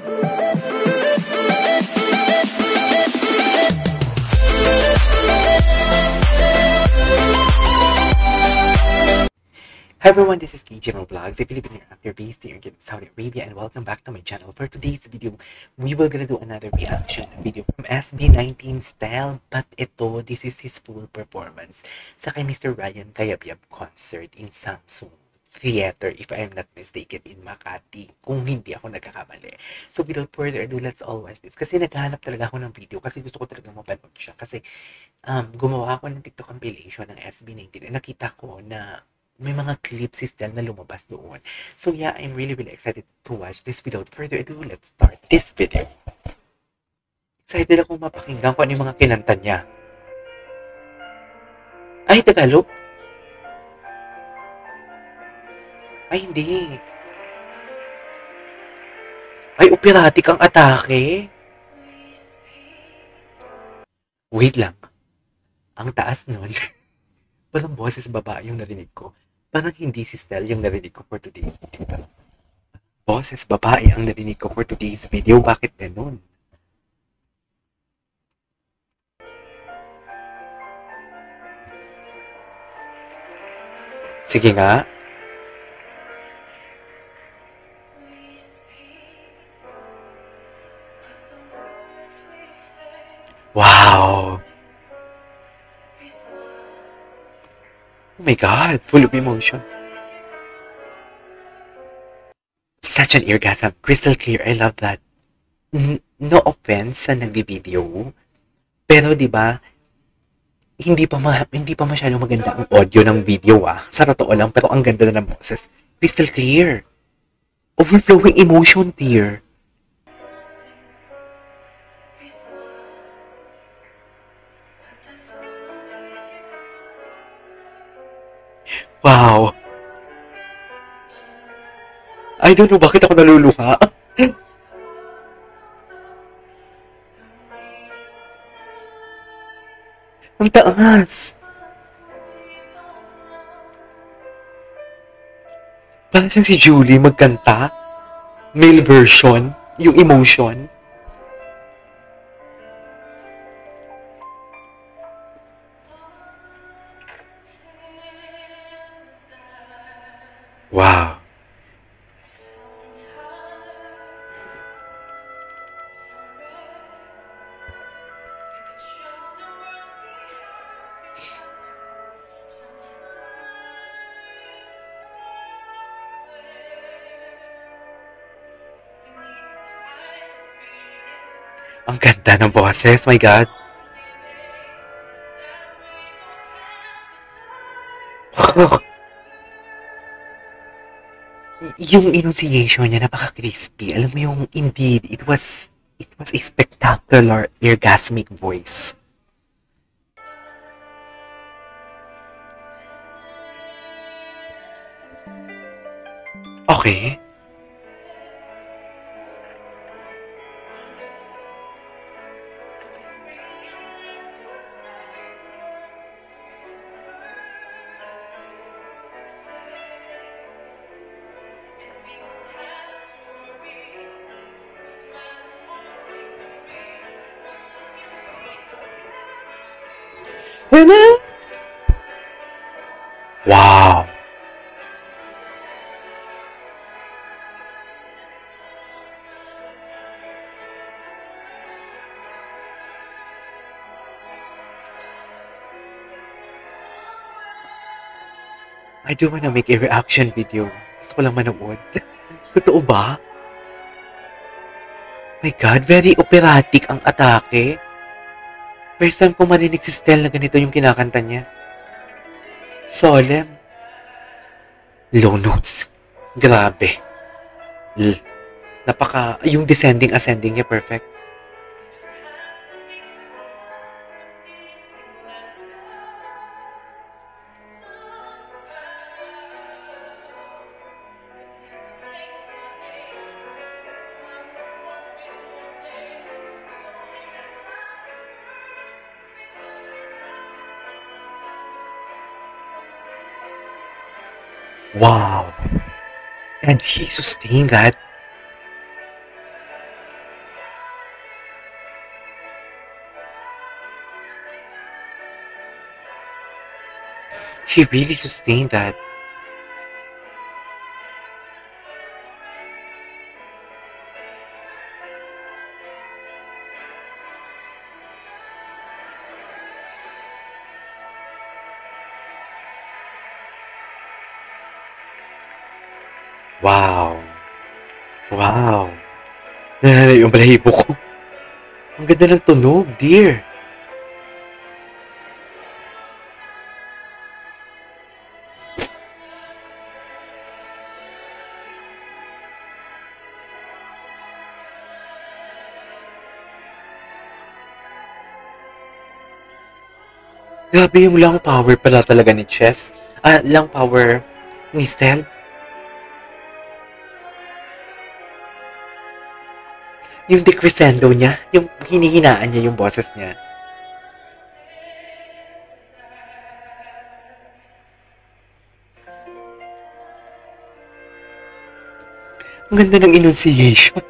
Hi everyone, this is KGMO Vlogs, a Filipino actor based here in Saudi Arabia, and welcome back to my channel. For today's video, we will gonna do another reaction video from SB19 Style, but this is his full performance sa kay Mr. Ryan Cayabyab concert in Samsung Theater, if I am not mistaken, in Makati, kung hindi ako nagkakamali. So without further ado, let's all watch this. Kasi naghahanap talaga ako ng video, kasi gusto ko talaga mapanood siya. Kasi gumawa ako ng TikTok compilation ng SB19, and nakita ko na may mga clips si Stel na lumabas doon. So yeah, I'm really excited to watch this. Without further ado, let's start this video. Excited akong mapakinggan kung ano yung mga kinanta niya. Ay, Tagalog? Ay, hindi. Ay, operatic ang atake. Wait lang. Ang taas nun. Walang boses babae yung narinig ko. Parang hindi si Stel yung narinig ko for today's video. Boses babae ang narinig ko for today's video. Bakit ganun? Sige nga. Wow! Oh my God, full of emotion. Such an orgasm. Crystal clear. I love that. No offense sa nagbi-video. Pero 'di ba, hindi pa masyadong maganda ang audio ng video Sa totoo lang, pero ang ganda na ng boses. Crystal clear. Overflowing emotion here. Wow! I don't know bakit ako naluluha. Ang taas! Parang si Julie magkanta. Male version. Yung emotion. Wow. Ang ganda ng boses, my God. Yung enunciation niya, napaka-crispy. Alam mo yung, indeed, it was a spectacular, orgasmic voice. Okay. Wow. I do wanna make a reaction video. Gusto ko lang manood. Totoo ba? My God, very operatic ang atake. First time ko marinig si Stel na ganito yung kinakanta niya. Solemn. Low notes. Grabe. Yung descending, ascending niya, perfect. Wow. And he sustained that. He really sustained that. Wow. Wow. Nananay yung balahibo ko. Ang ganda ng tunog, dear. Grabe yung lung power pala talaga ni Chess. Lung power ni Stel. Yung decrescendo niya, yung hinihinaan niya yung boses niya. Ang ganda ng enunciation.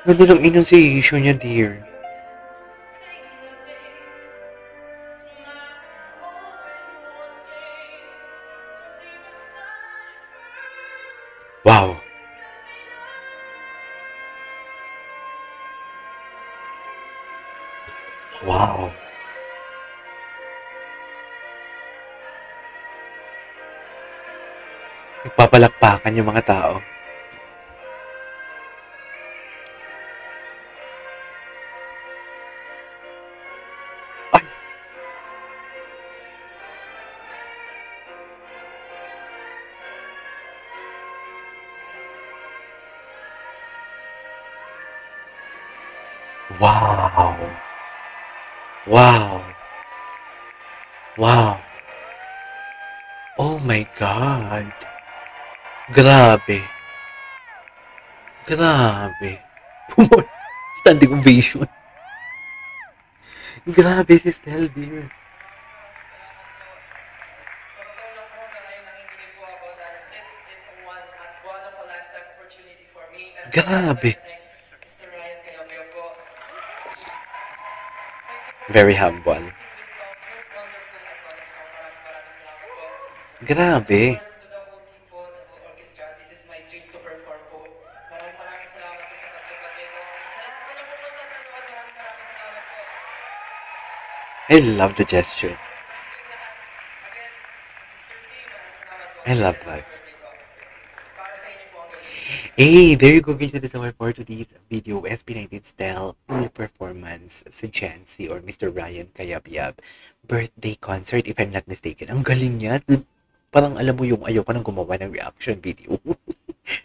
Ang ganda ng enunciation niya, dear. Wow. Wow. Nagpapalakpakan yung mga tao. Ay! Wow! Wow! Wow! Oh my God! Grabe! Grabe! Standing ovation! Grabe si Stel, dear! Grabe! Very humble. Grabe. I love the gesture. I love that. Hey, there you go guys. That is our for today's video. SB19 Style full performance sa Jancy or Mr. Ryan Cayabyab birthday concert if I'm not mistaken. Ang galing niya. Parang alam mo yung ayoko nang gumawa ng reaction video.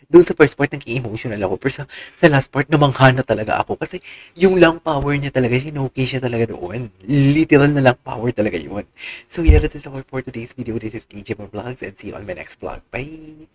Doon sa first part, nag-emotional ako. Pero sa last part, namangha na talaga ako. Kasi yung lung power niya talaga, sinokay siya talaga doon. Literal na lung power talaga yun. So yeah, that is all for today's video. This is KJ Vlogs and see you on my next vlog. Bye!